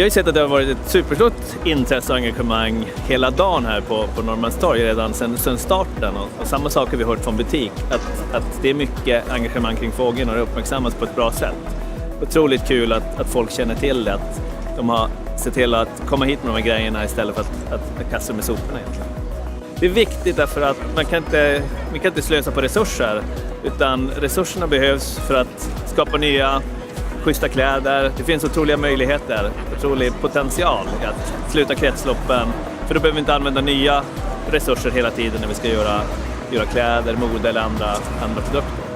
Vi har ju sett att det har varit ett superstort intresse och engagemang hela dagen här på Norrmalmstorg redan sedan starten. Och samma sak har vi hört från butik, att det är mycket engagemang kring fågeln och det uppmärksammas på ett bra sätt. Otroligt kul att folk känner till det, att de har sett till att komma hit med de här grejerna istället för att kasta med soporna egentligen. Det är viktigt därför att vi kan inte slösa på resurser, utan resurserna behövs för att skapa nya schyssta kläder. Det finns otroliga möjligheter, otrolig potential i att sluta kretsloppen. För då behöver vi inte använda nya resurser hela tiden när vi ska göra kläder, mode eller andra produkter.